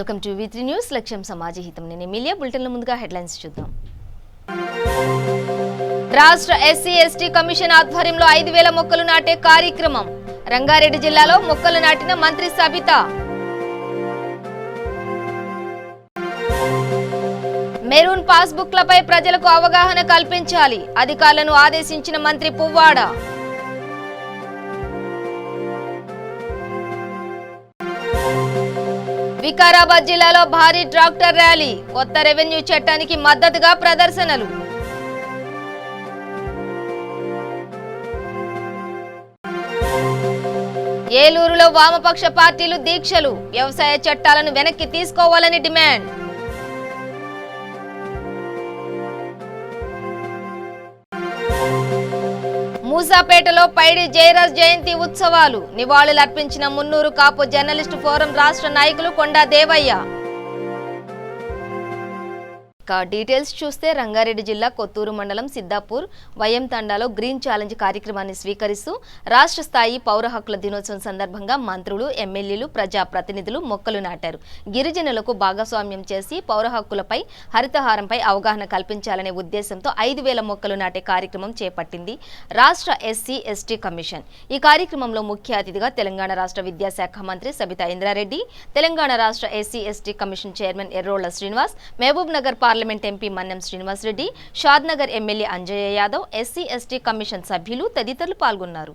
Welcome to V3 news లక్ష్యం సమాజహితం. నేను Emilia. బులెటిన్ల ముందుగా హెడ్లైన్స్ చూద్దాం. రాష్ట్ర ఎస్సీ ఎస్టీ కమిషన్ ఆధ్వర్యంలో 5,000 మొక్కలు నాటే కార్యక్రమం. రంగారెడ్డి జిల్లాలో మొక్కలు నాటిన మంత్రి సబిత. మెరూన్ పాస్బుక్లపై ప్రజలకు అవగాహన కల్పించాలి, అధికారులను ఆదేశించిన మంత్రి పువ్వాడ. వికారాబాద్ జిల్లాలో భారీ ట్రాక్టర్ ర్యాలీ, కొత్త రెవెన్యూ చట్టానికి మద్దతుగా ప్రదర్శనలు. ఏలూరులో వామపక్ష పార్టీలు దీక్షలు, వ్యవసాయ చట్టాలను వెనక్కి తీసుకోవాలని డిమాండ్. మూసాపేటలో పైడి జయరాజ్ జయంతి ఉత్సవాలు, నివాళులర్పించిన మున్నూరు కాపు జర్నలిస్టు ఫోరం రాష్ట్ర నాయకులు కొండా దేవయ్య. డీటెయిల్స్ చూస్తే రంగారెడ్డి జిల్లా కొత్తూరు మండలం సిద్దాపూర్ వయం తండాలో గ్రీన్ ఛాలెంజ్ కార్యక్రమాన్ని స్వీకరిస్తూ రాష్ట్ర స్థాయి పౌర హక్కుల దినోత్సవం సందర్భంగా మంత్రులు, ఎమ్మెల్యేలు, ప్రజాప్రతినిధులు మొక్కలు నాటారు. గిరిజనులకు భాగస్వామ్యం చేసి పౌర హక్కులపై, హరితహారంపై అవగాహన కల్పించాలనే ఉద్దేశంతో 5,000 మొక్కలు నాటే కార్యక్రమం చేపట్టింది రాష్ట్ర ఎస్సీ ఎస్టీ కమిషన్. ఈ కార్యక్రమంలో ముఖ్య అతిథిగా తెలంగాణ రాష్ట్ర విద్యాశాఖ మంత్రి సబితా ఇంద్రారెడ్డి, తెలంగాణ రాష్ట్ర SC ST commission chairman Errolla Srinivas, Mahabubnagar parliament MP Mannam Srinivas Reddy, Shadnagar MLA Anjaiah Yadav, SC ST commission సభ్యులు తదితరులు పాల్గొన్నారు.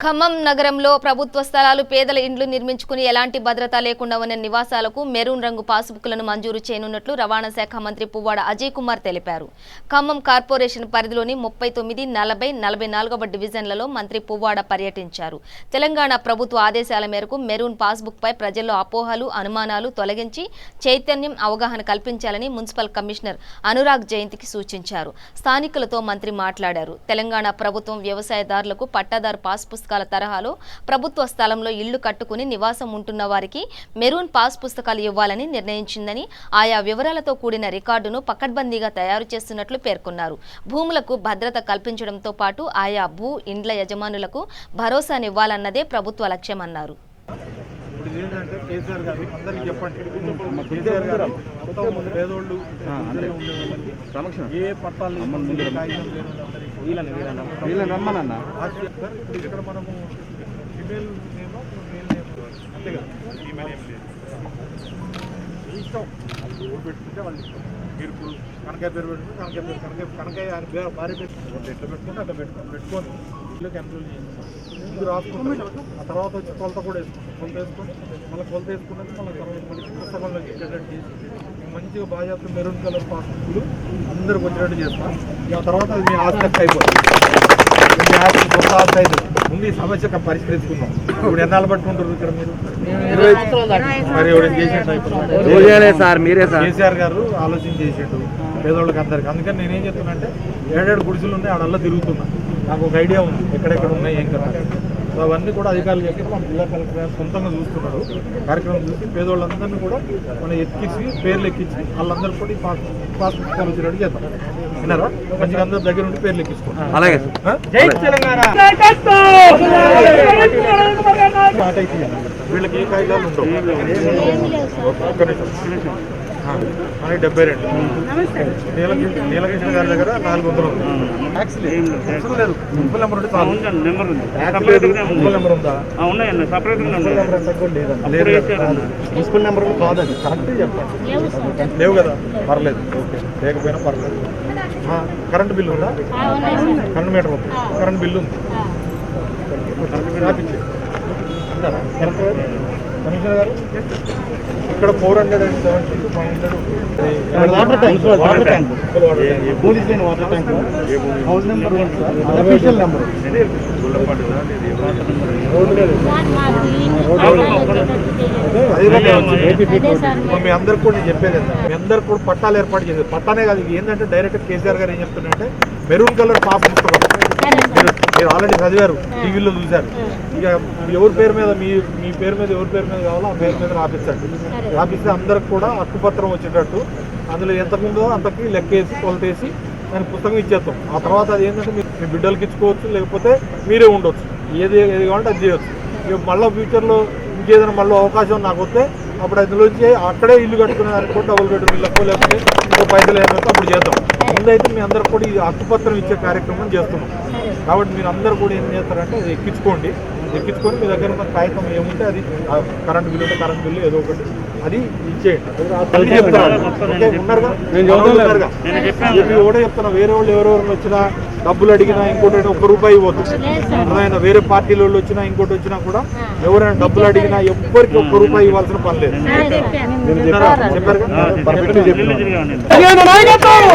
ఖమ్మం నగరంలో ప్రభుత్వ స్థలాలు, పేదల ఇండ్లు నిర్మించుకుని ఎలాంటి భద్రత లేకుండా ఉన్న నివాసాలకు మెరూన్ రంగు పాస్బుక్లను మంజూరు చేయనున్నట్లు రవాణా శాఖ మంత్రి పువ్వాడ అజయ్ కుమార్ తెలిపారు. ఖమ్మం కార్పొరేషన్ పరిధిలోని 39, 40, 44వ డివిజన్లలో మంత్రి పువ్వాడ పర్యటించారు. తెలంగాణ ప్రభుత్వ ఆదేశాల మేరకు మెరూన్ పాస్బుక్ పై ప్రజల్లో అపోహలు, అనుమానాలు తొలగించి చైతన్యం, అవగాహన కల్పించాలని మున్సిపల్ కమిషనర్ అనురాగ్ జయంతికి సూచించారు. స్థానికులతో మంత్రి మాట్లాడారు. తెలంగాణ ప్రభుత్వం వ్యవసాయదారులకు పట్టాదారు పాస్ పుస్తకాల తరహాలో ప్రభుత్వ స్థలంలో ఇళ్లు కట్టుకుని నివాసం ఉంటున్న వారికి మెరూన్ పాస్ పుస్తకాలు ఇవ్వాలని నిర్ణయించిందని, ఆయా వివరాలతో కూడిన రికార్డును పకడ్బందీగా తయారు చేస్తున్నట్లు పేర్కొన్నారు. భూములకు భద్రత కల్పించడంతో పాటు ఆయా భూ ఇండ్ల యజమానులకు భరోసానివ్వాలన్నదే ప్రభుత్వ లక్ష్యమన్నారు. ఇక్కడ మనము ఫిమేల్ నేమో మేల్ నేమ్ అంతే కదా, ఈమెయిల్ ఏం లేదు, ఇష్టం పెట్టుకుంటే వాళ్ళు ఇష్టం. మీరు ఇప్పుడు కనకాయ పేరు పెట్టుకుంటే కనకాయ భార్య పెట్టుకుంటే ఎట్లా పెట్టుకుంటే అట్లా పెట్టుకొని ఇల్లుకి ఎన్రోల్ చేస్తాం. ముందు రాసుకుంటాం, ఆ తర్వాత వచ్చి కొలత కూడా వేసుకుంటాం. కొలత వేసుకొని మళ్ళీ కొలత వేసుకున్నది మళ్ళీ పుస్తకంలోకి ఎక్కేటట్టు చేసి మంచిగా బాగా మెరూన్ కలర్ పాస్బుక్లు అందరికి వచ్చేటట్టు చేస్తాం. ఆ తర్వాత అది మీ ఆస్తి అయిపోతుంది, మీ ఆస్తి కొత్త ఆస్తి అవుతుంది. ముందు ఈ సమస్య పరిష్కరించుకున్నాం. ఇప్పుడు ఎన్నాళ్ళు పట్టుకుంటారు ఇక్కడ మీరు? మరి ఎవరైనా చేసేట కేసీఆర్ గారు ఆలోచన చేసేట్టు పేదోళ్ళకి అందరికి. అందుకని నేనేం చెప్తున్నా, 7 గుడిసెలు ఉన్నాయి, ఆడల్లా తిరుగుతున్నా. నాకు ఒక ఐడియా ఉంది ఎక్కడెక్కడ ఉన్నాయి, ఏం కదా. సో అవన్నీ కూడా అధికారులు చెప్పి మన జిల్లా కలెక్టర్ గారు సొంతంగా చూస్తున్నారు. కార్యక్రమం చూసి పేదోళ్ళందరినీ కూడా మనం ఎక్కించి పేర్లు ఎక్కించి వాళ్ళందరూ కూడా ఈ పాస్ పుస్తకాలు వచ్చేటట్టు చేద్దాం. విన్నారా? మంచిగా అందరి దగ్గర ఉండి పేర్లు ఎక్కించుకోండి. అలాగే జై తెలంగాణ. వీళ్ళకి ఏ కాగితాలు ఉండవు. ఒక్క నిమిషం. 72 నీలకృష్ణ గారి దగ్గర 400 ఉంది. లేదు, మున్సిపల్ నెంబర్ ఉంటే నెంబర్ ఉందా? మున్సిపల్ నెంబర్ కాదండి, కరెక్ట్ చెప్పండి. లేవు కదా, పర్లేదు, ఓకే. లేకపోయినా పర్లేదు. కరెంట్ బిల్లు ఉందా? కరెంట్ మీటర్ ఉంది, కరెంట్ బిల్లు ఉంది. రాపించే కమిషనర్ గారు ఇక్కడ 470 water tank house number official number. మీ అందరికి కూడా నేను చెప్పేది, మీ అందరికి కూడా పట్టాలు ఏర్పాటు చేసేది. పట్టానే కాదు, ఏంటంటే డైరెక్ట్ కేసీఆర్ గారు ఏం చెప్తున్నారంటే మెరూన్ కలర్ పాస్ పుస్తకం మీరు ఆల్రెడీ చదివారు, టీవీలో చూశారు. ఇక ఎవరి పేరు మీద మీ పేరు మీద ఎవరి పేరు మీద కావాలో ఆ పేరు మీద రాపిస్తాడు. రాపిస్తే అందరికి కూడా హక్కుపత్రం వచ్చేటట్టు అందులో ఎంత ఉందో అంతకి లెక్కేసి కొలతేసి దానికి పుస్తకం ఇచ్చేస్తాం. ఆ తర్వాత అది ఏంటంటే మీ బిడ్డలకి ఇచ్చుకోవచ్చు, లేకపోతే మీరే ఉండొచ్చు. ఏది కావాలంటే అది చేయొచ్చు. ఇక మళ్ళీ ఫ్యూచర్లో ఇంకేదైనా మళ్ళీ అవకాశం నాకు వస్తే అప్పుడు అందులోంచి అక్కడే ఇల్లు కట్టుకునే దానికి కూడా డబుల్ బెడ్రూమ్ ఇళ్ళకో లేకపోతే ఇంకో పైసలు అయినాక అప్పుడు చేద్దాం. ముందైతే మీ అందరికి కూడా ఈ హక్కుపత్రం ఇచ్చే కార్యక్రమం చేస్తున్నాం. కాబట్టి మీరు అందరూ కూడా ఏం చేస్తారంటే అది ఎక్కించుకొని మీ దగ్గర ఉన్న కాగితం ఏముంటే అది కరెంట్ బిల్లు ఉంటే కరెంట్ బిల్లు ఏదో ఒకటి అది ఇచ్చేయండి. ఉన్నారుగా కూడా చెప్తున్నా, వేరే వాళ్ళు ఎవరెవరు వచ్చినా డబ్బులు అడిగినా ఇంకోటి ₹1 ఇవ్వద్దు. ఎవరైనా వేరే పార్టీల వాళ్ళు వచ్చినా ఇంకోటి వచ్చినా కూడా ఎవరైనా డబ్బులు అడిగినా ఎవ్వరికి ₹1 ఇవ్వాల్సిన పని లేదు. చెప్పారు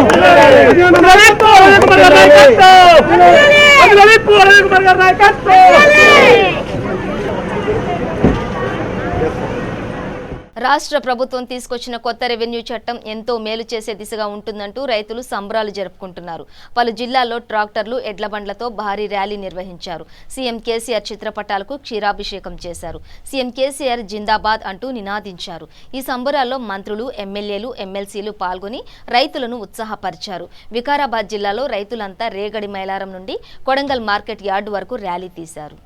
రాష్ట్ర ప్రభుత్వం తీసుకొచ్చిన కొత్త రెవెన్యూ చట్టం ఎంతో మేలు చేసే దిశగా ఉంటుందంటూ రైతులు సంబరాలు జరుపుకుంటున్నారు. పలు జిల్లాల్లో ట్రాక్టర్లు, ఎడ్ల బండ్లతో భారీ ర్యాలీ నిర్వహించారు. సీఎం కేసీఆర్ చిత్రపటాలకు క్షీరాభిషేకం చేశారు. సీఎం కేసీఆర్ జిందాబాద్ అంటూ నినాదించారు. ఈ సంబరాల్లో మంత్రులు, ఎమ్మెల్యేలు, ఎమ్మెల్సీలు పాల్గొని రైతులను ఉత్సాహపరిచారు. వికారాబాద్ జిల్లాలో రైతులంతా రేగడి మైలారం నుండి కొడంగల్ మార్కెట్ యార్డు వరకు ర్యాలీ తీశారు.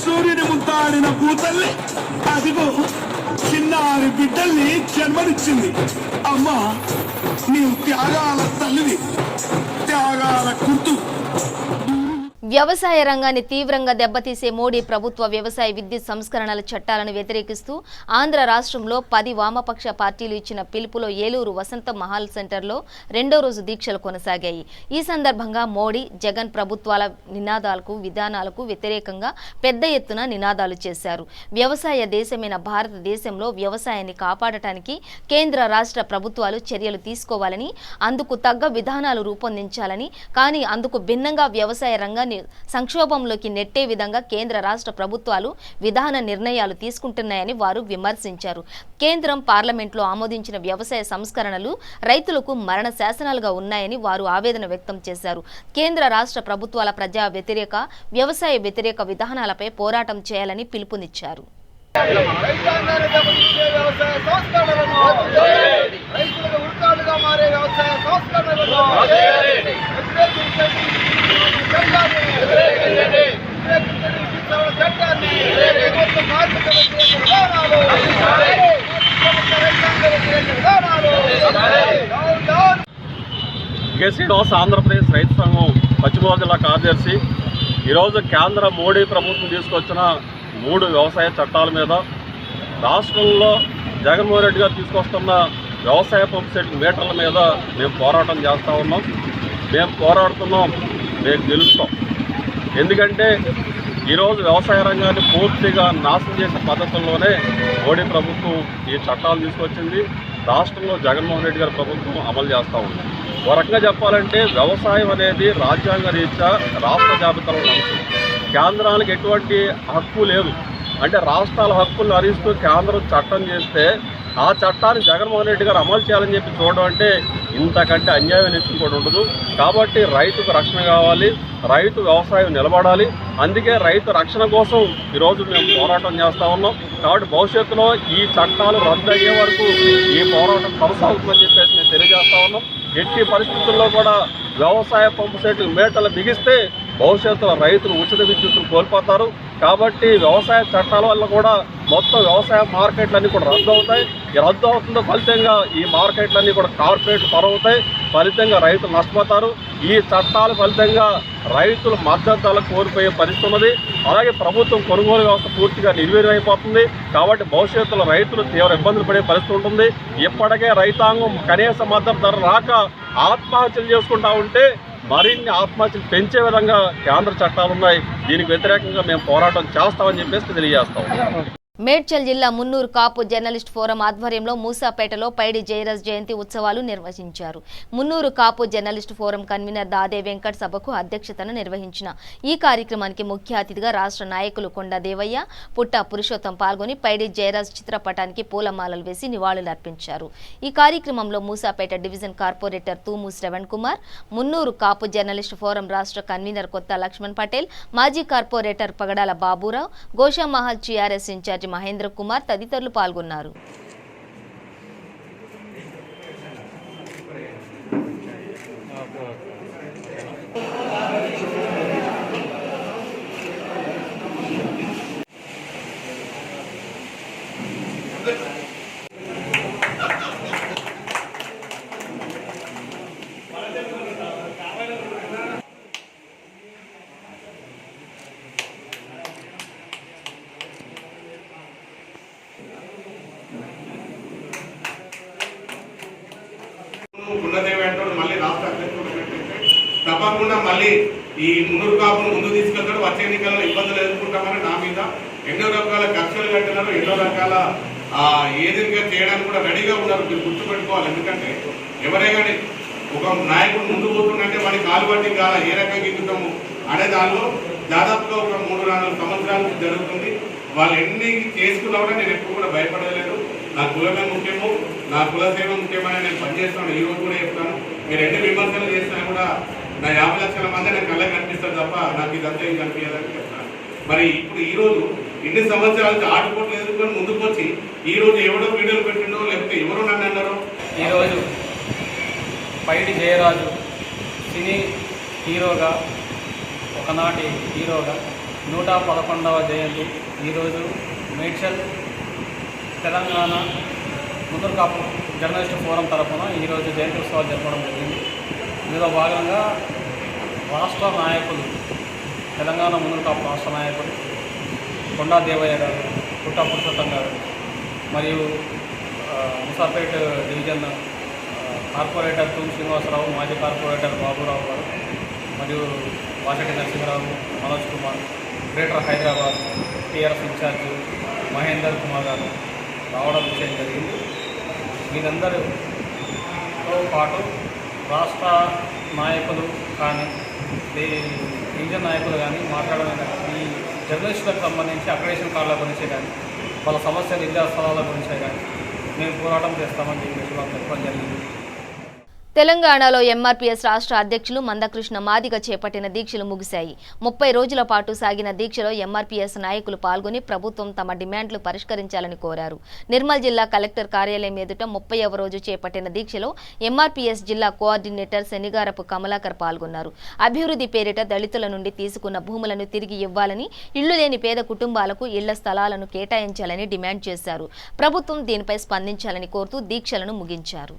సూర్యుని ముంతాడిన భూతల్లి అదిగో చిన్నారి బిడ్డల్ని జన్మనిచ్చింది. అమ్మా, నీవు త్యాగాల తల్లివి, త్యాగాల గుర్తు. వ్యవసాయ రంగాన్ని తీవ్రంగా దెబ్బతీసే మోడీ ప్రభుత్వ వ్యవసాయ విద్యుత్ సంస్కరణల చట్టాలను వ్యతిరేకిస్తూ ఆంధ్ర రాష్ట్రంలో 10 వామపక్ష పార్టీలు ఇచ్చిన పిలుపులో ఏలూరు వసంత మహల్ సెంటర్లో 2వ రోజు దీక్షలు కొనసాగాయి. ఈ సందర్భంగా మోడీ, జగన్ ప్రభుత్వాల నినాదాలకు, విధానాలకు వ్యతిరేకంగా పెద్ద ఎత్తున నినాదాలు చేశారు. వ్యవసాయ దేశమైన భారతదేశంలో వ్యవసాయాన్ని కాపాడటానికి కేంద్ర రాష్ట్ర ప్రభుత్వాలు చర్యలు తీసుకోవాలని, అందుకు తగ్గ విధానాలు రూపొందించాలని, కానీ అందుకు భిన్నంగా వ్యవసాయ రంగాన్ని సంక్షోభంలోకి నెట్టే విధంగా కేంద్ర రాష్ట్ర ప్రభుత్వాలు విధాన నిర్ణయాలు తీసుకుంటున్నాయని వారు విమర్శించారు. కేంద్రం పార్లమెంట్లో ఆమోదించిన వ్యవసాయ సంస్కరణలు రైతులకు మరణ శాసనాలుగా ఉన్నాయని వారు ఆవేదన వ్యక్తం చేశారు. కేంద్ర రాష్ట్ర ప్రభుత్వాల ప్రజా వ్యతిరేక, వ్యవసాయ వ్యతిరేక విధానాలపై పోరాటం చేయాలని పిలుపునిచ్చారు. కేసీఆర్ ఆంధ్రప్రదేశ్ రైతు సంఘం పశ్చిమ గోదావరి జిల్లా కార్యదర్శి ఈరోజు కేంద్ర మోడీ ప్రభుత్వం తీసుకొచ్చిన 3 వ్యవసాయ చట్టాల మీద, రాష్ట్రంలో జగన్మోహన్ రెడ్డి గారు తీసుకొస్తున్న వ్యవసాయ పంప్ సెట్ మీటర్ల మీద మేము పోరాటం చేస్తూ ఉన్నాం. మేము పోరాడుతున్నాం, మేము గెలుస్తాం. ఎందుకంటే ఈరోజు వ్యవసాయ రంగాన్ని పూర్తిగా నాశనం చేసే పద్ధతుల్లోనే మోడీ ప్రభుత్వం ఈ చట్టాలు తీసుకొచ్చింది. రాష్ట్రంలో జగన్మోహన్ రెడ్డి గారి ప్రభుత్వం అమలు చేస్తూ ఉంది. ఒక రకంగా చెప్పాలంటే వ్యవసాయం అనేది రాజ్యాంగ రీత్యా రాష్ట్ర జాబితాలో ఉంటుంది. కేంద్రానికి ఎటువంటి హక్కు లేదు. అంటే రాష్ట్రాల హక్కులను హరిస్తూ కేంద్రం చట్టం చేస్తే ఆ చట్టాన్ని జగన్మోహన్ రెడ్డి గారు అమలు చేయాలని చెప్పి చూడడం అంటే ఇంతకంటే అన్యాయం కూడా ఉండదు. కాబట్టి రైతుకు రక్షణ కావాలి, రైతు వ్యవసాయం నిలబడాలి. అందుకే రైతు రక్షణ కోసం ఈరోజు మేము పోరాటం చేస్తూ ఉన్నాం. కాబట్టి భవిష్యత్తులో ఈ చట్టాలు రద్దు అయ్యే వరకు ఈ పోరాటం కొనసాగుతుందని చెప్పేసి మేము తెలియజేస్తా ఉన్నాం. ఎట్టి పరిస్థితుల్లో కూడా వ్యవసాయ పంపు సెట్లు మేటలు బిగిస్తే భవిష్యత్తులో రైతులు ఉచిత విద్యుత్తును కోల్పోతారు. కాబట్టి వ్యవసాయ చట్టాల వల్ల కూడా మొత్తం వ్యవసాయ మార్కెట్లన్నీ కూడా రద్దు అవుతాయి. ఈ రద్దు అవుతుందో ఫలితంగా ఈ మార్కెట్లన్నీ కూడా కార్పొరేట్ పరవుతాయి. ఫలితంగా రైతులు నష్టపోతారు. ఈ చట్టాల ఫలితంగా రైతులు మద్దతు ధర కోల్పోయే పరిస్థితి ఉన్నది. అలాగే ప్రభుత్వం కొనుగోలు వ్యవస్థ పూర్తిగా నిర్వీర్యమైపోతుంది. కాబట్టి భవిష్యత్తులో రైతులు తీవ్ర ఇబ్బందులు పడే పరిస్థితి ఉంటుంది. ఇప్పటికే రైతాంగం కనీస మద్దతు ధర రాక ఆత్మహత్యలు చేసుకుంటా ఉంటే మరిన్ని ఆత్మహత్యలు పెంచే విధంగా కేంద్ర చట్టాలు ఉన్నాయి. దీనికి వ్యతిరేకంగా మేము పోరాటం చేస్తామని చెప్పేసి తెలియజేస్తాం. మేడ్చల్ జిల్లా మున్నూరు కాపు జర్నలిస్ట్ ఫోరం ఆధ్వర్యంలో మూసాపేటలో పైడి జయరాజ్ జయంతి ఉత్సవాలు నిర్వహించారు. Munnuru Kapu journalist forum convener దాదే Venkat సభకు అధ్యక్షతను నిర్వహించిన ఈ కార్యక్రమానికి ముఖ్య అతిథిగా రాష్ట్ర నాయకులు కొండ దేవయ్య, పుట్ట పురుషోత్తం పాల్గొని పైడి జయరాజ్ చిత్రపటానికి పూలమాలలు వేసి నివాళులర్పించారు. ఈ కార్యక్రమంలో మూసాపేట డివిజన్ కార్పొరేటర్ తూము శ్రవణ్ కుమార్, మున్నూరు కాపు జర్నలిస్ట్ ఫోరం రాష్ట్ర కన్వీనర్ కొత్త లక్ష్మణ్ పటేల్, మాజీ కార్పొరేటర్ పగడాల బాబురావు, గోషామహల్ టీఆర్ఎస్ ఇన్ఛార్జి మహేంద్ర కుమార్ తదితరులు పాల్గొన్నారు. తప్పకుండా మళ్ళీ ఈ మున్నూరు కాపును ముందు తీసుకెళ్తాడు. వచ్చే ఎన్నికల్లో ఇబ్బందులు ఎదుర్కొంటామని నా మీద ఎన్నో రకాల కక్షలు కట్టినారు, ఎన్నో రకాల ఏదిగా చేయడానికి కూడా రెడీగా ఉన్నారు. మీరు గుర్తుపెట్టుకోవాలి. ఎందుకంటే ఎవరే కానీ ఒక నాయకుడు ముందు పోతుందంటే వాడికి కాలు పట్టి కాల ఏ రకంగా ఎక్కుతాము అనే దానిలో దాదాపుగా ఒక 3-4 సంవత్సరాల నుంచి జరుగుతుంది. వాళ్ళు ఎన్ని చేసుకున్నా కూడా నేను ఎప్పుడు కూడా భయపడలేదు. నా కులమే ముఖ్యము, నా కుల సేవ ముఖ్యమని నేను పనిచేస్తాను. ఈ రోజు కూడా చెప్తాను. మీరు ఎన్ని విమర్శలు చేసినా కూడా నా 50 లక్షల మంది నాకు కళ్ళకి కనిపిస్తారు తప్ప నాకు ఇదంతా ఏం కనిపించాలని చెప్తాను. మరి ఇప్పుడు ఈ రోజు ఇన్ని సంవత్సరాలు ఆటుపోట్లు ఎదుర్కొని ముందుకు వచ్చి ఈ రోజు ఎవడో వీడియోలు పెట్టిండో లేకపోతే ఎవరో నన్ను అన్నారో. ఈరోజు పైడి జయరాజు సినీ హీరోగా, ఒకనాటి హీరోగా 111వ జయంతి ఈరోజు మేడ్చల్ తెలంగాణ మున్నూరు కాపు జర్నలిస్ట్ ఫోరం తరఫున ఈరోజు జయంతి ఉత్సవాలు జరపడం జరిగింది. ఇందులో భాగంగా రాష్ట్ర నాయకులు, తెలంగాణ మున్నూరు కాపు రాష్ట్ర నాయకులు కొండా దేవయ్య గారు, పుట్ట పురుషోత్తం గారు, మరియు ముసాపేట్ డివిజన్ కార్పొరేటర్ తూమ్ శ్రీనివాసరావు, మాజీ కార్పొరేటర్ బాబురావు గారు, మరియు Vasati Narasimha Rao, Manoj Kumar, greater Hyderabad TRS incharge Mahender Kumar గారు రావడం విషయం జరిగింది. వీరందరితో పాటు రాష్ట్ర నాయకులు కానీ, డివిజన్ నాయకులు కానీ మాట్లాడడం ఈ జర్నలిస్టులకు సంబంధించి అక్రిడేషన్ కార్డుల గురించే కానీ, వాళ్ళ సమస్యలు విద్యా స్థలాల గురించే కానీ మేము పోరాటం చేస్తామని చెప్పేసి వాళ్ళు చెప్పడం జరిగింది. తెలంగాణలో ఎంఆర్పీఎస్ రాష్ట్ర అధ్యక్షులు మందకృష్ణ మాదిగ చేపట్టిన దీక్షలు ముగిశాయి. 30 రోజుల పాటు సాగిన దీక్షలో ఎంఆర్పీఎస్ నాయకులు పాల్గొని ప్రభుత్వం తమ డిమాండ్లు పరిష్కరించాలని కోరారు. నిర్మల్ జిల్లా కలెక్టర్ కార్యాలయం ఎదుట 30వ రోజు చేపట్టిన దీక్షలో ఎంఆర్పీఎస్ జిల్లా కోఆర్డినేటర్ శనిగారపు కమలాకర్ పాల్గొన్నారు. అభివృద్ధి పేరిట దళితుల నుండి తీసుకున్న భూములను తిరిగి ఇవ్వాలని, ఇళ్లు లేని పేద కుటుంబాలకు ఇళ్ల స్థలాలను కేటాయించాలని డిమాండ్ చేశారు. ప్రభుత్వం దీనిపై స్పందించాలని కోరుతూ దీక్షలను ముగించారు.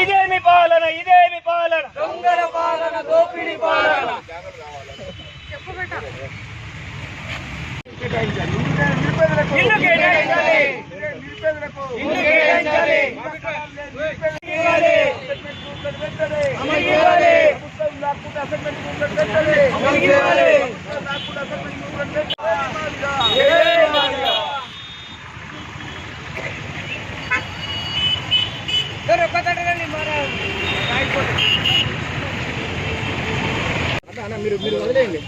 ఇదేమి పాలన, ఇదేమి పాలన, దొంగల పాలన, దోపిడీ పాలన. ఇల్లు కేటాయించాలి, ఇల్లు కేటాయించాలి, మీరు వదిలేయండి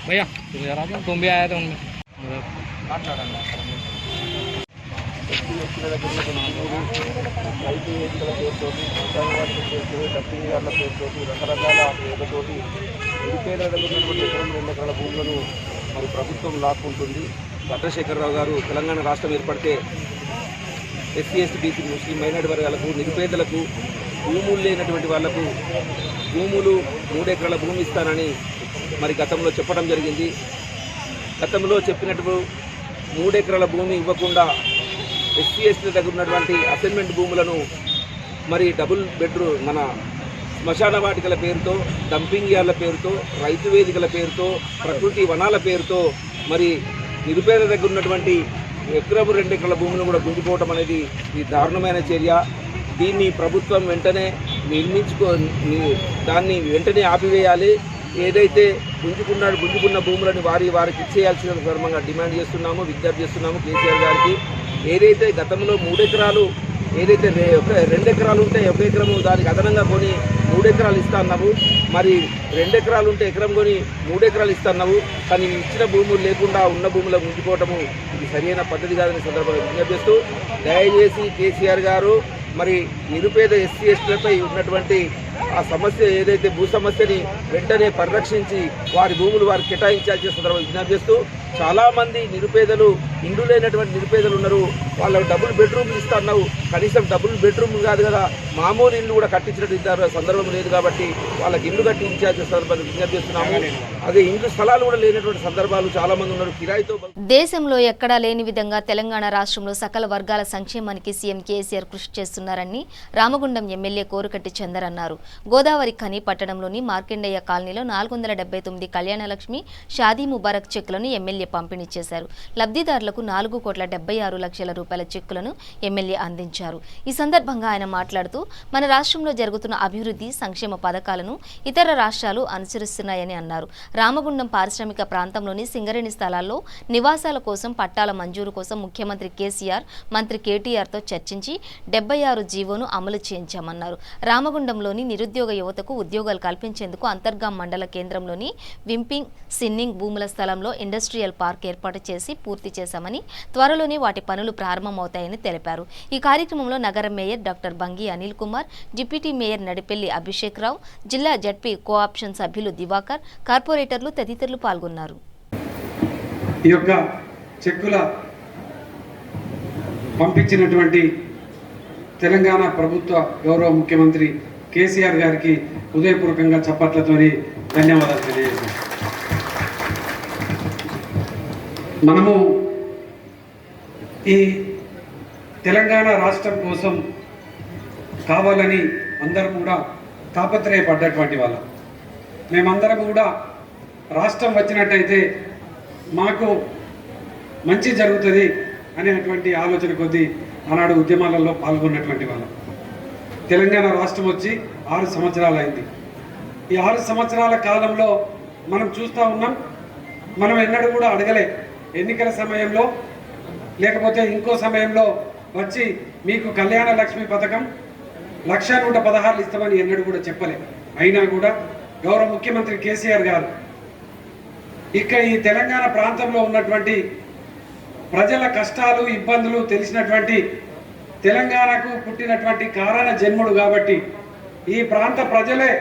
भैया तुम भी आया था उनमें రైతు వేదికల పేరుతోటి, డబ్బింగ్ గార్ల పేరుతోటి, రకరకాల పేర్లతోటి నిరుపేదల దగ్గర ఉన్నటువంటి ఎకరం 2 ఎకరాల భూములను మరి ప్రభుత్వం లాక్కుంటుంది. చంద్రశేఖరరావు గారు తెలంగాణ రాష్ట్రం ఏర్పడితే ఎస్సీ, ఎస్టీ, బీసీ, ముస్లిం, మైనారిటీ వర్గాలకు, నిరుపేదలకు, భూములు లేనటువంటి వాళ్లకు భూములు 3 ఎకరాల భూమి ఇస్తానని మరి గతంలో చెప్పడం జరిగింది. గతంలో చెప్పినట్టు 3 ఎకరాల భూమి ఇవ్వకుండా ఎస్సీ, ఎస్టీల దగ్గర ఉన్నటువంటి అసైన్మెంట్ భూములను మరి డబుల్ బెడ్రూమ్ మన శ్మశాన వాటికల పేరుతో, డంపింగ్ యార్డ్ల పేరుతో, రైతు వేదికల పేరుతో, ప్రకృతి వనాల పేరుతో మరి నిరుపేద దగ్గర ఉన్నటువంటి ఎకరం 2 ఎకరాల భూములను కూడా గుంజుకోవటం అనేది ఈ దారుణమైన చర్య. దీన్ని ప్రభుత్వం వెంటనే దాన్ని వెంటనే ఆపివేయాలి. ఏదైతే గుంజుకున్న భూములను వారికి ఇచ్చేయాల్సిన ధర్మంగా డిమాండ్ చేస్తున్నాము, విజ్ఞప్తి చేస్తున్నాము కేసీఆర్ గారికి. ఏదైతే గతంలో 3 ఎకరాలు, ఏదైతే 2 ఎకరాలు ఉంటే 1 ఎకరము దానికి అదనంగా కొని 3 ఎకరాలు ఇస్తా అన్నావు. మరి 2 ఎకరాలు ఉంటే ఎకరం కొని 3 ఎకరాలు ఇస్తా అన్నావు. కానీ ఇచ్చిన భూములు లేకుండా ఉన్న భూములకు ఉంచుకోవటము ఇది సరైన పద్ధతి కాదని సందర్భంగా విజ్ఞప్తి చేస్తూ, దయచేసి కేసీఆర్ గారు మరి నిరుపేద ఎస్సీ, ఎస్టీలపై ఉన్నటువంటి ఆ సమస్య ఏదైతే భూ సమస్యని వెంటనే పరిరక్షించి వారి భూములు వారికి కేటాయించాల్సిన సందర్భంగా విజ్ఞప్తి చేస్తూ చాలామంది నిరుపేదలు ఇండ్లు లేనటువంటి నిరుపేదలు ఉన్నారు. వాళ్ళకు డబుల్ బెడ్రూమ్లు ఇస్తున్నావు, కనీసం డబుల్ బెడ్రూమ్ కాదు కదా మామూలు ఇల్లు కూడా కట్టించినట్టు సందర్భం లేదు కాబట్టి వాళ్ళకి ఇల్లు కట్టించాల్సిన సందర్భంగా విజ్ఞప్తి చేస్తున్నాము. అదే ఇండ్లు స్థలాలు కూడా లేనటువంటి సందర్భాలు చాలా మంది ఉన్నారు. కిరాయితో దేశంలో ఎక్కడా లేని విధంగా తెలంగాణ రాష్ట్రంలో సకల వర్గాల సంక్షేమానికి సీఎం కేసీఆర్ కృషి చేస్తున్నారని రామగుండం ఎమ్మెల్యే కోరుకట్టి చందర్ అన్నారు. గోదావరి ఖని పట్టణంలోని మార్కండేయ కాలనీలో 479 కళ్యాణలక్ష్మి షాదీ ముబారక్ చెక్కులను ఎమ్మెల్యే పంపిణీ చేశారు. లబ్ధిదారులకు 4,76,00,000 రూపాయల చెక్కులను ఎమ్మెల్యే అందించారు. ఈ సందర్భంగా ఆయన మాట్లాడుతూ మన రాష్ట్రంలో జరుగుతున్న అభివృద్ధి సంక్షేమ పథకాలను ఇతర రాష్ట్రాలు అనుసరిస్తున్నాయని అన్నారు. రామగుండం పారిశ్రామిక ప్రాంతంలోని సింగరేణి స్థలాల్లో నివాసాల కోసం పట్టాల మంజూరు కోసం ముఖ్యమంత్రి కేసీఆర్ మంత్రి కేటీఆర్తో చర్చించి 76 జీవోను అమలు చేయించామన్నారు. రామగుండంలోని నిరుద్యోగ యువతకు ఉద్యోగాలు కల్పించేందుకు అంతర్గాం మండల కేంద్రంలోని వింపింగ్ సిన్నింగ్ భూముల స్థలంలో ఇండస్ట్రియల్ పార్క్ ఏర్పాటు చేసి పూర్తి చేశామని, త్వరలోనే వాటి పనులు ప్రారంభమవుతాయని తెలిపారు. ఈ కార్యక్రమంలో నగర mayor doctor Bangi Anil Kumar, deputy mayor Nadipelli Abhishek Rao, జిల్లా జడ్పీ కోఆప్షన్ సభ్యులు దివాకర్, కార్పొరేటర్లు తదితరులు పాల్గొన్నారు. ఈ యొక్క చెక్కుల పంపించినటువంటి తెలంగాణ ప్రభుత్వ గౌరవ ముఖ్యమంత్రి కేసీఆర్ గారికి హృదయపూర్వకంగా చప్పట్లతోని ధన్యవాదాలు తెలియజేశాం. మనము ఈ తెలంగాణ రాష్ట్రం కోసం కావాలని అందరూ కూడా తాపత్రయపడ్డటువంటి వాళ్ళం. మేమందరం కూడా రాష్ట్రం వచ్చినట్టయితే మాకు మంచి జరుగుతుంది అనేటువంటి ఆలోచన కొద్దీ ఆనాడు ఉద్యమాలలో పాల్గొన్నటువంటి వాళ్ళం. తెలంగాణ రాష్ట్రం వచ్చి 6 సంవత్సరాలు అయింది. ఈ 6 సంవత్సరాల కాలంలో మనం చూస్తూ ఉన్నాం, మనం ఎన్నడూ కూడా అడగలే ఎన్నికల సమయంలో లేకపోతే ఇంకో సమయంలో వచ్చి మీకు కళ్యాణ లక్ష్మి పథకం 1,116 ఇస్తామని ఎన్నడూ కూడా చెప్పలే. అయినా కూడా గౌరవ ముఖ్యమంత్రి కేసీఆర్ గారు ఇక్కడ ఈ తెలంగాణ ప్రాంతంలో ఉన్నటువంటి ప్రజల కష్టాలు ఇబ్బందులు తెలిసినటువంటి తెలంగాణకు పుట్టినటువంటి కారణ జన్ముడు కాబట్టి ఈ ప్రాంత ప్రజలే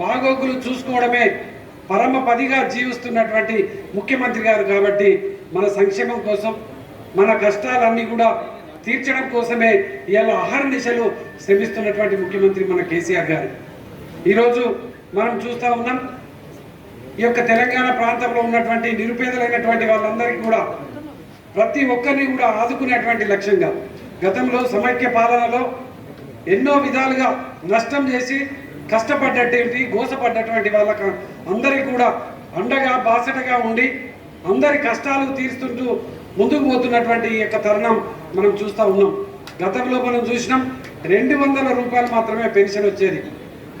బాగోగులు చూసుకోవడమే పరమ పదిగా జీవిస్తున్నటువంటి ముఖ్యమంత్రి గారు కాబట్టి మన సంక్షేమం కోసం మన కష్టాలన్నీ కూడా తీర్చడం కోసమే ఇలా అహర్నిశలు శ్రమిస్తున్నటువంటి ముఖ్యమంత్రి మన కేసీఆర్ గారు. ఈరోజు మనం చూస్తూ ఉన్నాం, ఈ యొక్క తెలంగాణ ప్రాంతంలో ఉన్నటువంటి నిరుపేదలైనటువంటి వాళ్ళందరికీ కూడా ప్రతి ఒక్కరిని కూడా ఆదుకునేటువంటి లక్ష్యంగా గతంలో సమైక్య పాలనలో ఎన్నో విధాలుగా నష్టం చేసి కష్టపడ్డటువంటి గోసపడ్డటువంటి వాళ్ళకు అందరికీ కూడా అండగా బాసటగా ఉండి అందరి కష్టాలు తీరుస్తుంటూ ముందుకు పోతున్నటువంటి ఈ యొక్క తరుణం మనం చూస్తూ ఉన్నాం. గతంలో మనం చూసినాం 200 రూపాయలు మాత్రమే పెన్షన్ వచ్చేది.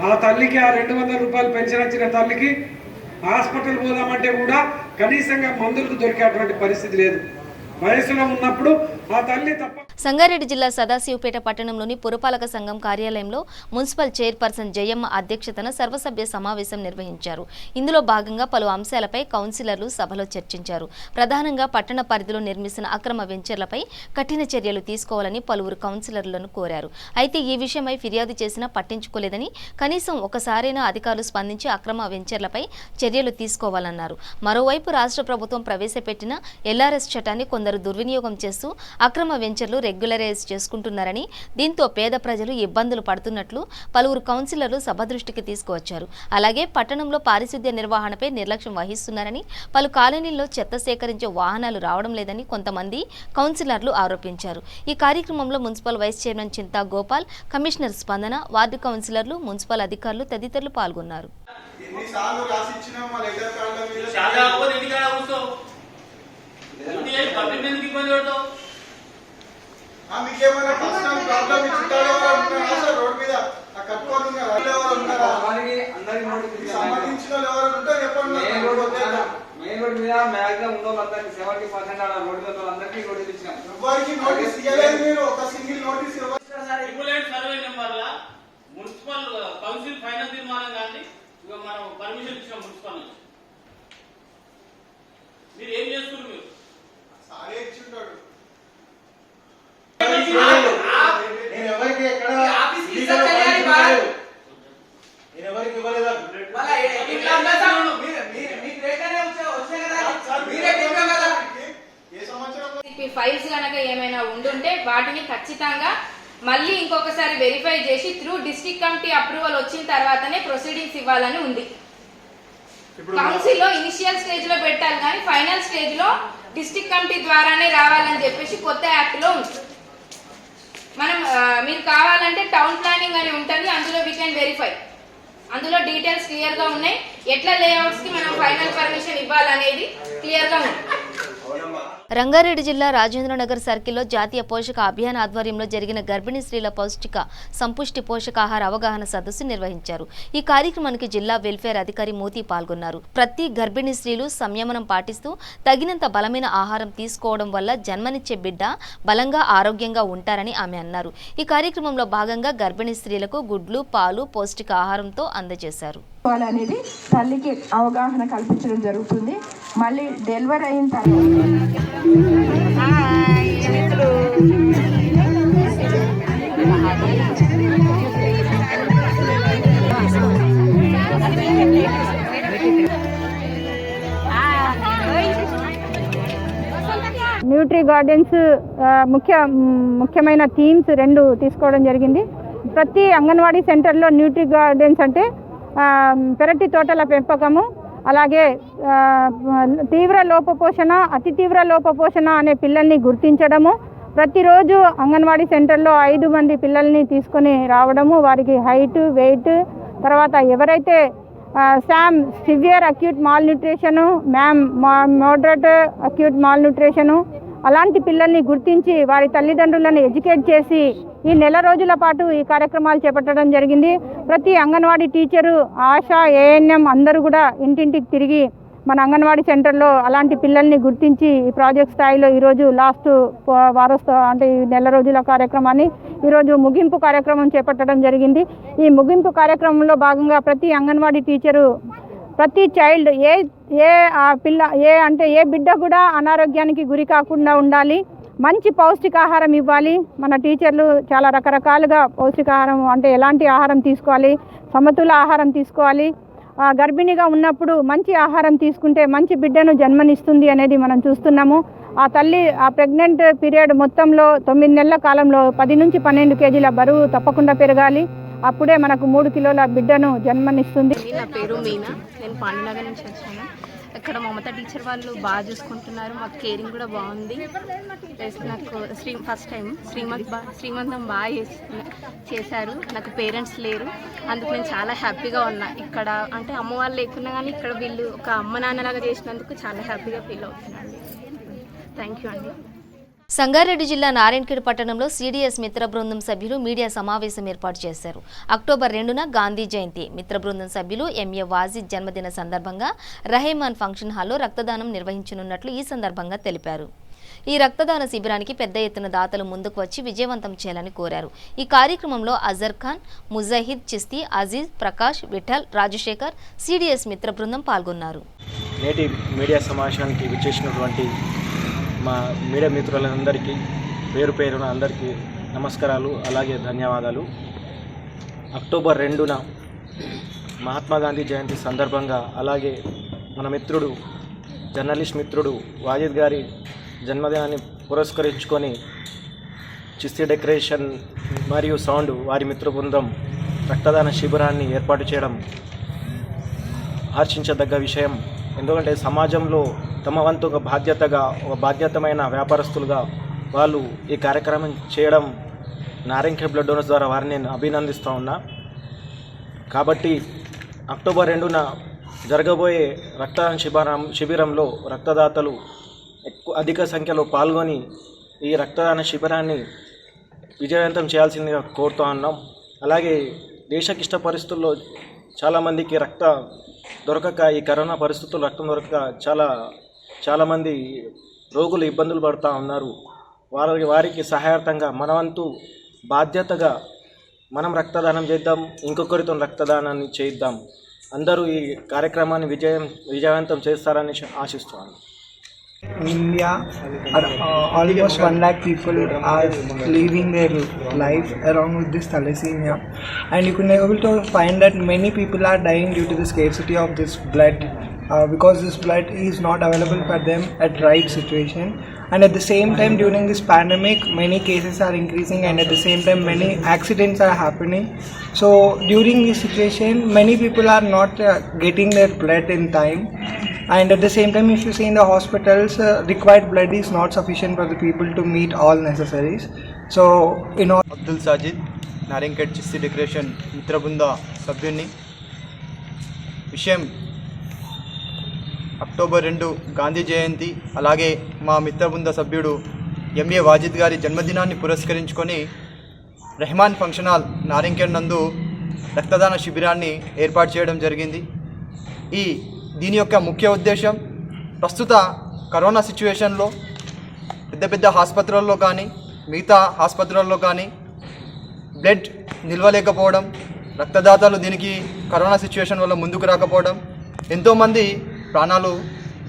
ఆ తల్లికి ఆ 200 రూపాయలు పెన్షన్ వచ్చిన తల్లికి హాస్పిటల్ పోదామంటే కూడా కనీసంగా మందులకు దొరికేటువంటి పరిస్థితి లేదు. వయసులో ఉన్నప్పుడు ఆ తల్లి తప్ప. సంగారెడ్డి జిల్లా సదాశివపేట పట్టణంలోని పురపాలక సంఘం కార్యాలయంలో మున్సిపల్ చైర్పర్సన్ జయమ్మ అధ్యక్షతన సర్వసభ్య సమావేశం నిర్వహించారు. ఇందులో భాగంగా పలు అంశాలపై కౌన్సిలర్లు సభలో చర్చించారు. ప్రధానంగా పట్టణ పరిధిలో నిర్మిస్తున్న అక్రమ వెంచర్లపై కఠిన చర్యలు తీసుకోవాలని పలువురు కౌన్సిలర్లను కోరారు. అయితే ఈ విషయమై ఫిర్యాదు చేసినా పట్టించుకోలేదని, కనీసం ఒకసారైనా అధికారులు స్పందించి అక్రమ వెంచర్లపై చర్యలు తీసుకోవాలన్నారు. మరోవైపు రాష్ట్ర ప్రభుత్వం ప్రవేశపెట్టిన ఎల్ఆర్ఎస్ చట్టాన్ని కొందరు దుర్వినియోగం చేస్తూ అక్రమ వెంచర్లు రెగ్యులరైజ్ చేసుకుంటున్నారని, దీంతో పేద ప్రజలు ఇబ్బందులు పడుతున్నట్లు పలువురు కౌన్సిలర్లు సభ దృష్టికి తీసుకువచ్చారు. అలాగే పట్టణంలో పారిశుద్ధ్య నిర్వహణపై నిర్లక్ష్యం వహిస్తున్నారని, పలు కాలనీల్లో చెత్త సేకరించే వాహనాలు రావడం లేదని కొంతమంది కౌన్సిలర్లు ఆరోపించారు. ఈ కార్యక్రమంలో మున్సిపల్ వైస్ చైర్మన్ చింతా గోపాల్, కమిషనర్ స్పందన, వార్డు కౌన్సిలర్లు, మున్సిపల్ అధికారులు తదితరులు పాల్గొన్నారు. మీకేమైనా పర్సనల్ ప్రాబ్లం రోడ్ మీద కట్టుకోవాలి సంబంధించిన ఎవరు ఉంటే చెప్పండి. మెయిన్ రోడ్ మీద మ్యాక్సిమం ఉన్న వాళ్ళందరికీ 70% ఆడ రోడ్ మీద వాళ్ళందరికీ నోటీస్ ఇచ్చినాం. ఎవరికి నోటీస్ ఇవ్వలేదు మీరు? ఒక సింగిల్ నోటీస్ సర్వే నెంబర్ల మున్సిపల్ కౌన్సిల్ ఫైనల్ తీర్మానం కానీ మనం పర్మిషన్ ఇచ్చినాం మున్సిపల్ నుంచి. మీరు ఏం చేస్తున్నారు? మీరు సారే ఇచ్చింటాడు. ఖచ్చితంగా మళ్ళీ ఇంకొకసారి వెరిఫై చేసి త్రూ డిస్ట్రిక్ట్ కమిటీ అప్రూవల్ వచ్చిన తర్వాతనే ప్రొసీడింగ్స్ ఇవ్వాలని ఉంది. కౌన్సిల్లో ఇనిషియల్ స్టేజ్ లో పెట్టాలి కానీ ఫైనల్ స్టేజ్ లో డిస్ట్రిక్ట్ కమిటీ ద్వారానే రావాలని చెప్పేసి కొత్త యాక్ట్ లో ఉంది. మనం మీరు కావాలంటే టౌన్ ప్లానింగ్ అని ఉంటుంది, అందులో వీ కెన్ వెరిఫై, అందులో డీటెయిల్స్ క్లియర్ గా ఉన్నాయి. ఎట్లా లేఅవుట్స్ కి మనం ఫైనల్ పర్మిషన్ ఇవ్వాలనేది క్లియర్ గా ఉంది. రంగారెడ్డి జిల్లా రాజేంద్రనగర్ సర్కిల్లో జాతీయ పోషక అభియాన్ ఆధ్వర్యంలో జరిగిన గర్భిణీ స్త్రీల పౌష్టిక సంపుష్టి పోషకాహార అవగాహన సదస్సు నిర్వహించారు. ఈ కార్యక్రమానికి జిల్లా వెల్ఫేర్ అధికారి మోతి పాల్గొన్నారు. ప్రతి గర్భిణీ స్త్రీలు సంయమనం పాటిస్తూ తగినంత బలమైన ఆహారం తీసుకోవడం వల్ల జన్మనిచ్చే బిడ్డ బలంగా ఆరోగ్యంగా ఉంటారని ఆమె అన్నారు. ఈ కార్యక్రమంలో భాగంగా గర్భిణీ స్త్రీలకు గుడ్లు, పాలు, పౌష్టిక ఆహారంతో అందజేశారు. అనేది తల్లికి అవగాహన కల్పించడం జరుగుతుంది. మళ్ళీ డెలివరీ అయిన తర్వాత న్యూట్రీ గార్డెన్స్ ముఖ్యమైన థీమ్స్ 2 తీసుకోవడం జరిగింది. ప్రతి అంగన్వాడీ సెంటర్లో న్యూట్రీ గార్డెన్స్ అంటే పెరటి తోటల పెంపకము, అలాగే తీవ్ర లోపపోషణ, అతి తీవ్ర లోపపోషణ అనే పిల్లల్ని గుర్తించడము, ప్రతిరోజు అంగన్వాడీ సెంటర్లో 5 మంది పిల్లల్ని తీసుకొని రావడము, వారికి హైట్, వెయిట్, తర్వాత ఎవరైతే severe acute mall nutrition, moderate acute mall nutrition అలాంటి పిల్లల్ని గుర్తించి వారి తల్లిదండ్రులను ఎడ్యుకేట్ చేసి ఈ నెల రోజుల పాటు ఈ కార్యక్రమాలు చేపట్టడం జరిగింది. ప్రతి అంగన్వాడీ టీచరు, ఆశా, ఏఎన్ఎం అందరూ కూడా ఇంటింటికి తిరిగి మన అంగన్వాడీ సెంటర్లో అలాంటి పిల్లల్ని గుర్తించి ఈ ప్రాజెక్ట్ స్థాయిలో ఈరోజు లాస్ట్ అంటే ఈ నెల రోజుల కార్యక్రమాన్ని ఈరోజు ముగింపు కార్యక్రమం చేపట్టడం జరిగింది. ఈ ముగింపు కార్యక్రమంలో భాగంగా ప్రతి అంగన్వాడీ టీచరు, ప్రతి చైల్డ్ ఏ బిడ్డ కూడా అనారోగ్యానికి గురి కాకుండా ఉండాలి, మంచి పౌష్టికాహారం ఇవ్వాలి. మన టీచర్లు చాలా రకరకాలుగా పౌష్టికాహారం అంటే ఎలాంటి ఆహారం తీసుకోవాలి, సమతుల ఆహారం తీసుకోవాలి, గర్భిణిగా ఉన్నప్పుడు మంచి ఆహారం తీసుకుంటే మంచి బిడ్డను జన్మనిస్తుంది అనేది మనం చూస్తున్నాము. ఆ తల్లి ఆ ప్రెగ్నెంట్ పీరియడ్ మొత్తంలో 9 నెలల కాలంలో 10 నుంచి 12 కేజీల బరువు తప్పకుండా పెరగాలి. అప్పుడే మనకు 3 కిలోల బిడ్డను జన్మనిస్తుంది. నా పేరు మీనా, నేను పాండునగర్ నుంచి వచ్చాను. ఇక్కడ మమతా టీచర్ వాళ్ళు బాగా చూసుకుంటున్నారు, మాకు కేరింగ్ కూడా బాగుంది. నాకు ఫస్ట్ టైం శ్రీమంతం బాగా చేశారు. నాకు పేరెంట్స్ లేరు, అందుకు నేను చాలా హ్యాపీగా ఉన్నా. ఇక్కడ అంటే అమ్మ వాళ్ళు లేకున్నా కానీ ఇక్కడ వీళ్ళు ఒక అమ్మ నాన్నలాగా చేసినందుకు చాలా హ్యాపీగా ఫీల్ అవుతున్నాను. థ్యాంక్ యూ అండి. సంగారెడ్డి జిల్లా నారాయణఖేడ్ పట్టణంలో సిడిఎస్ మిత్ర బృందం సభ్యులు మీడియా సమావేశం ఏర్పాటు చేశారు. అక్టోబర్ 2న గాంధీ జయంతి. మిత్ర బృందం సభ్యులు ఎంఏ వాజిద్ జన్మదిన సందర్భంగా రహమాన్ ఫంక్షన్ హాల్లో రక్తదానం నిర్వహించనున్నట్లు ఈ సందర్భంగా తెలిపారు. ఈ రక్తదాన శిబిరానికి పెద్ద ఎత్తున దాతలు ముందుకు వచ్చి విజయవంతం చేయాలని కోరారు. ఈ కార్యక్రమంలో అజర్ ఖాన్, ముజాహిద్ చిస్తీ, అజీజ్, ప్రకాష్, విఠల్, రాజశేఖర్, సిడిఎస్ మిత్ర బృందం పాల్గొన్నారు. నేటి మీడియా సమావేశానికి విచ్చేసినటువంటి మా మీడియా మిత్రులందరికీ పేరు పేరున అందరికీ నమస్కారాలు, అలాగే ధన్యవాదాలు. అక్టోబర్ 2న మహాత్మా గాంధీ జయంతి సందర్భంగా, అలాగే మన మిత్రుడు జర్నలిస్ట్ మిత్రుడు వాజిద్ గారి జన్మదినాన్ని పురస్కరించుకొని చిస్తీ డెకరేషన్ మరియు సౌండ్ వారి మిత్ర బృందం రక్తదాన శిబిరాన్ని ఏర్పాటు చేయడం హర్షించదగ్గ విషయం. ఎందుకంటే సమాజంలో తమ వంతు ఒక బాధ్యతమైన వ్యాపారస్తులుగా వాళ్ళు ఈ కార్యక్రమం చేయడం నారాయణఖేడ్ బ్లడ్ డోనర్స్ ద్వారా వారిని నేను అభినందిస్తూ ఉన్నా. కాబట్టి అక్టోబర్ 2న జరగబోయే రక్తదాన శిబిరంలో రక్తదాతలు అధిక సంఖ్యలో పాల్గొని ఈ రక్తదాన శిబిరాన్ని విజయవంతం చేయాల్సిందిగా కోరుతూ ఉన్నాం. అలాగే దేశ క్లిష్ట పరిస్థితుల్లో చాలామందికి దొరకక, ఈ కరోనా పరిస్థితుల్లో రక్తం దొరకక చాలామంది రోగులు ఇబ్బందులు పడుతూ ఉన్నారు. వారికి సహాయార్థంగా మన వంతు బాధ్యతగా మనం రక్తదానం చేద్దాం, ఇంకొకరితో రక్తదానాన్ని చేయిద్దాం. అందరూ ఈ కార్యక్రమాన్ని విజయవంతం చేస్తారని ఆశిస్తున్నాను. In India, almost 1 lakh people are living their life along with this thalassemia, and you can able to find that many people are dying due to the scarcity of this blood, because this blood is not available for them at right situation, and at the same time during this pandemic many cases are increasing, and at the same time many accidents are happening. So during this situation many people are not getting their blood in time, and at the same time if you see in the hospitals required blood is not sufficient for the people to meet all necessaries. So Abdul Sajid Narayankhed Chishti decoration మిత్రబృంద సభ్యుని. విషయం October 2 Gandhi జయంతి, అలాగే మా మిత్రబృంద సభ్యుడు MA Wajid గారి జన్మదినాన్ని పురస్కరించుకొని Rahman function hall Narayankhed నందు రక్తదాన శిబిరాన్ని ఏర్పాటు చేయడం జరిగింది. దీని యొక్క ముఖ్య ఉద్దేశం ప్రస్తుత కరోనా సిచ్యువేషన్లో పెద్ద పెద్ద ఆసుపత్రుల్లో కానీ మిగతా ఆసుపత్రుల్లో కానీ బ్లడ్ నిల్వలేకపోవడం, రక్తదాతలు దీనికి కరోనా సిచ్యువేషన్ వల్ల ముందుకు రాకపోవడం, ఎంతోమంది ప్రాణాలు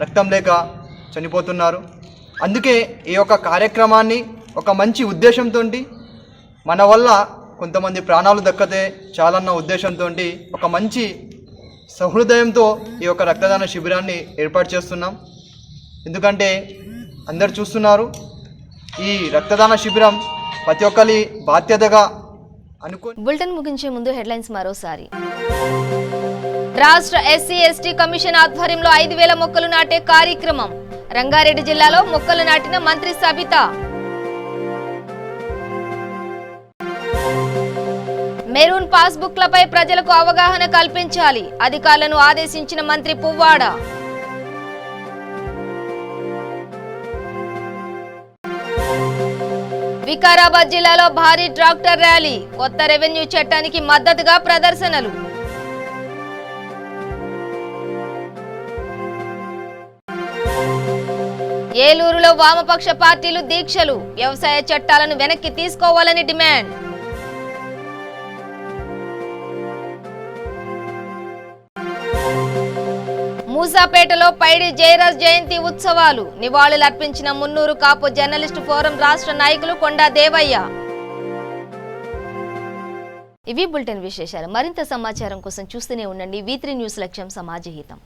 రక్తం లేక చనిపోతున్నారు. అందుకే ఈ యొక్క కార్యక్రమాన్ని ఒక మంచి ఉద్దేశంతో, మన వల్ల కొంతమంది ప్రాణాలు దక్కతే చాలన్న ఉద్దేశంతో ఒక మంచి సహృదయంతో ఈ యొక్క రక్తదాన శిబిరాన్ని ఏర్పాటు చేస్తున్నాం. ఎందుకంటే అందరు చూస్తున్నారు, ఈ రక్తదాన శిబిరం ప్రతి ఒక్కరి బాధ్యతగా అనుకో. బులెటిన్ ముగించే ముందు హెడ్లైన్స్ మరోసారి. రాష్ట్ర ఎస్సీ ఎస్టీ కమిషన్ ఆధ్వర్యంలో 5,000 మొక్కలు నాటే కార్యక్రమం. రంగారెడ్డి జిల్లాలో మొక్కలు నాటిన మంత్రి సబితా. మెరూన్ పాస్బుక్లపై ప్రజలకు అవగాహన కల్పించాలి, అధికారులను ఆదేశించిన మంత్రి పువ్వాడ. వికారాబాద్ జిల్లాలో భారీ ట్రాక్టర్ ర్యాలీ, కొత్త రెవెన్యూ చట్టానికి మద్దతుగా ప్రదర్శనలు. ఏలూరులో వామపక్ష పార్టీలు దీక్షలు, వ్యవసాయ చట్టాలను వెనక్కి తీసుకోవాలని డిమాండ్. మూసాపేటలో పైడి జయరాజ్ జయంతి ఉత్సవాలు, నివాళులర్పించిన మున్నూరు కాపు జర్నలిస్టు ఫోరం రాష్ట్ర నాయకులు కొండా దేవయ్య. ఇవి బులెటిన్ విశేషాలు. మరింత సమాచారం కోసం చూస్తూనే ఉండండి V3 న్యూస్, లక్ష్యం సమాజహితం.